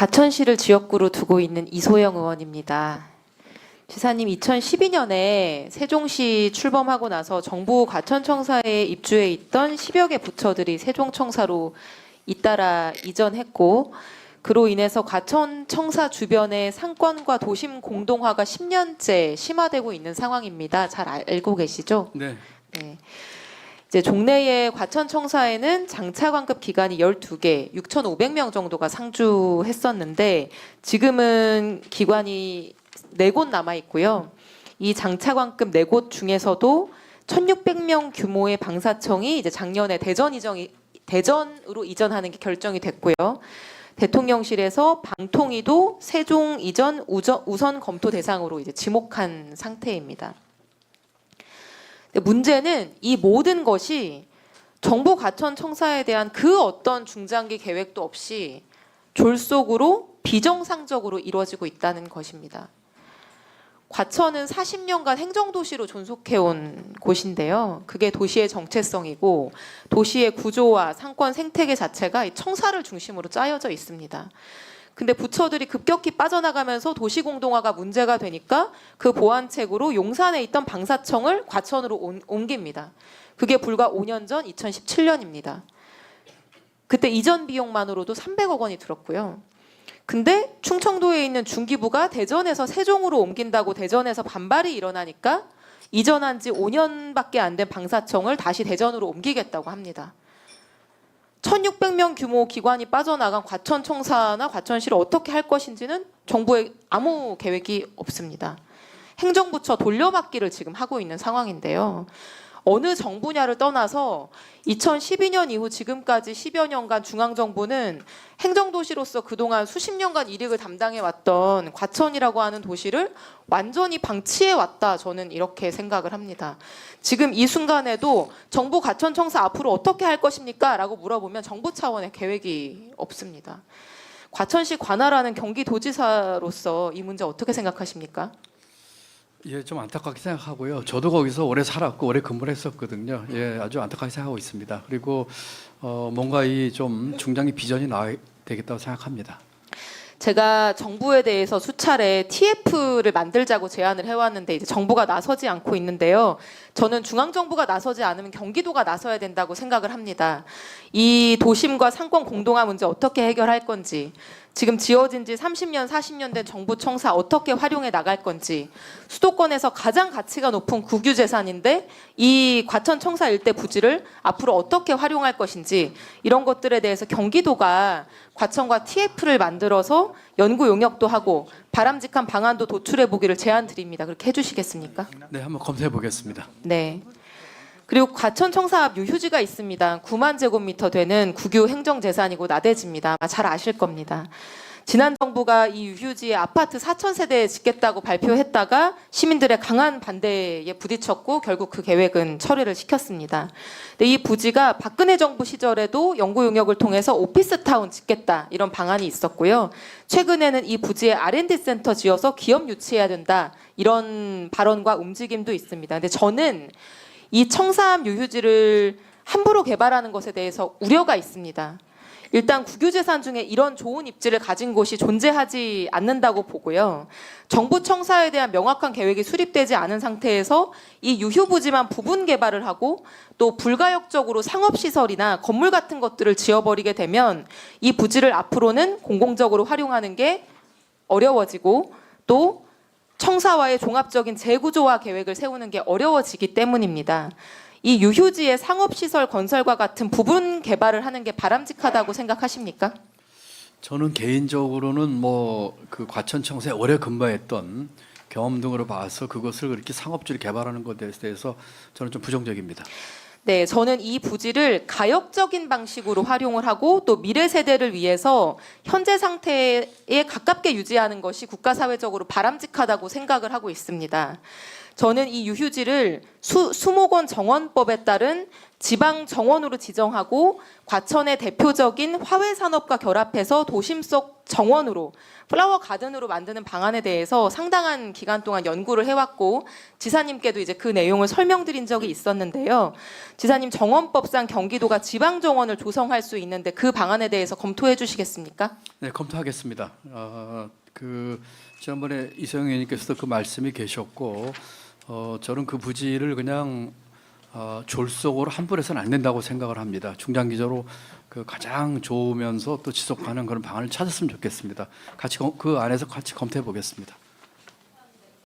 과천시를 지역구로 두고 있는 이소영 의원입니다. 지사님, 2012년에 세종시 출범하고 나서 정부 과천청사에 입주해 있던 10여 개 부처들이 세종청사로 잇따라 이전했고, 그로 인해서 과천청사 주변의 상권과 도심 공동화가 10년째 심화되고 있는 상황입니다. 잘 알고 계시죠? 네. 네. 이제 종래의 과천청사에는 장차관급 기관이 12개, 6,500명 정도가 상주했었는데 지금은 기관이 4곳 남아 있고요. 이 장차관급 4곳 중에서도 1,600명 규모의 방사청이 이제 작년에 대전으로 이전하는 게 결정이 됐고요. 대통령실에서 방통위도 세종 이전 우선 검토 대상으로 이제 지목한 상태입니다. 문제는 이 모든 것이 정부 과천청사에 대한 그 어떤 중장기 계획도 없이 졸속으로 비정상적으로 이루어지고 있다는 것입니다. 과천은 40년간 행정도시로 존속해온 곳인데요. 그게 도시의 정체성이고 도시의 구조와 상권 생태계 자체가 이 청사를 중심으로 짜여져 있습니다. 근데 부처들이 급격히 빠져나가면서 도시공동화가 문제가 되니까 그 보완책으로 용산에 있던 방사청을 과천으로 옮깁니다. 그게 불과 5년 전 2017년입니다. 그때 이전 비용만으로도 300억 원이 들었고요. 근데 충청도에 있는 중기부가 대전에서 세종으로 옮긴다고 대전에서 반발이 일어나니까 이전한 지 5년밖에 안 된 방사청을 다시 대전으로 옮기겠다고 합니다. 1,600명 규모 기관이 빠져나간 과천청사나 과천시를 어떻게 할 것인지는 정부에 아무 계획이 없습니다. 행정부처 돌려받기를 지금 하고 있는 상황인데요. 어느 정부냐를 떠나서 2012년 이후 지금까지 10여 년간 중앙정부는 행정도시로서 그동안 수십 년간 이익을 담당해왔던 과천이라고 하는 도시를 완전히 방치해왔다, 저는 이렇게 생각을 합니다. 지금 이 순간에도 정부 과천청사 앞으로 어떻게 할 것입니까? 라고 물어보면 정부 차원의 계획이 없습니다. 과천시 관할하는 경기도지사로서 이 문제 어떻게 생각하십니까? 예, 좀 안타깝게 생각하고요. 저도 거기서 오래 살았고 오래 근무를 했었거든요. 예, 아주 안타깝게 생각하고 있습니다. 그리고 뭔가 이 좀 중장기 비전이 나와야 되겠다고 생각합니다. 제가 정부에 대해서 수차례 TF를 만들자고 제안을 해왔는데 이제 정부가 나서지 않고 있는데요. 저는 중앙정부가 나서지 않으면 경기도가 나서야 된다고 생각을 합니다. 이 도심과 상권 공동화 문제 어떻게 해결할 건지, 지금 지어진 지 30년, 40년 된 정부 청사 어떻게 활용해 나갈 건지, 수도권에서 가장 가치가 높은 국유재산인데 이 과천 청사 일대 부지를 앞으로 어떻게 활용할 것인지, 이런 것들에 대해서 경기도가 과천과 TF를 만들어서 연구 용역도 하고 바람직한 방안도 도출해 보기를 제안드립니다. 그렇게 해주시겠습니까? 네, 한번 검토해 보겠습니다. 네. 그리고 과천 청사 앞 유휴지가 있습니다. 9만 제곱미터 되는 국유 행정재산이고 나대지입니다. 잘 아실 겁니다. 지난 정부가 이 유휴지에 아파트 4,000세대 짓겠다고 발표했다가 시민들의 강한 반대에 부딪혔고 결국 그 계획은 처리를 시켰습니다. 근데 이 부지가 박근혜 정부 시절에도 연구 용역을 통해서 오피스타운 짓겠다, 이런 방안이 있었고요. 최근에는 이 부지에 R&D 센터 지어서 기업 유치해야 된다, 이런 발언과 움직임도 있습니다. 근데 저는 이 청사암 유휴지를 함부로 개발하는 것에 대해서 우려가 있습니다. 일단 국유재산 중에 이런 좋은 입지를 가진 곳이 존재하지 않는다고 보고요. 정부 청사에 대한 명확한 계획이 수립되지 않은 상태에서 이 유휴부지만 부분 개발을 하고 또 불가역적으로 상업시설이나 건물 같은 것들을 지어버리게 되면 이 부지를 앞으로는 공공적으로 활용하는 게 어려워지고 또 청사와의 종합적인 재구조화 계획을 세우는 게 어려워지기 때문입니다. 이 유휴지의 상업시설 건설과 같은 부분 개발을 하는 게 바람직하다고 생각하십니까? 저는 개인적으로는 뭐 그 과천청사에 오래 근무했던 경험 등으로 봐서 그것을 그렇게 상업주를 개발하는 것에 대해서 저는 좀 부정적입니다. 네, 저는 이 부지를 가역적인 방식으로 활용을 하고 또 미래 세대를 위해서 현재 상태에 가깝게 유지하는 것이 국가사회적으로 바람직하다고 생각을 하고 있습니다. 저는 이 유휴지를 수목원 정원법에 따른 지방 정원으로 지정하고 과천의 대표적인 화훼산업과 결합해서 도심 속 정원으로 플라워 가든으로 만드는 방안에 대해서 상당한 기간 동안 연구를 해왔고 지사님께도 이제 그 내용을 설명드린 적이 있었는데요. 지사님 정원법상 경기도가 지방 정원을 조성할 수 있는데 그 방안에 대해서 검토해 주시겠습니까? 네, 검토하겠습니다. 지난번에 이소영 의원님께서도 그 말씀이 계셨고 저는 그 부지를 그냥 졸속으로 환불해서는 안 된다고 생각을 합니다. 중장기적으로 그 가장 좋으면서 또 지속 가능 그런 방안을 찾았으면 좋겠습니다. 같이 그 안에서 같이 검토해 보겠습니다.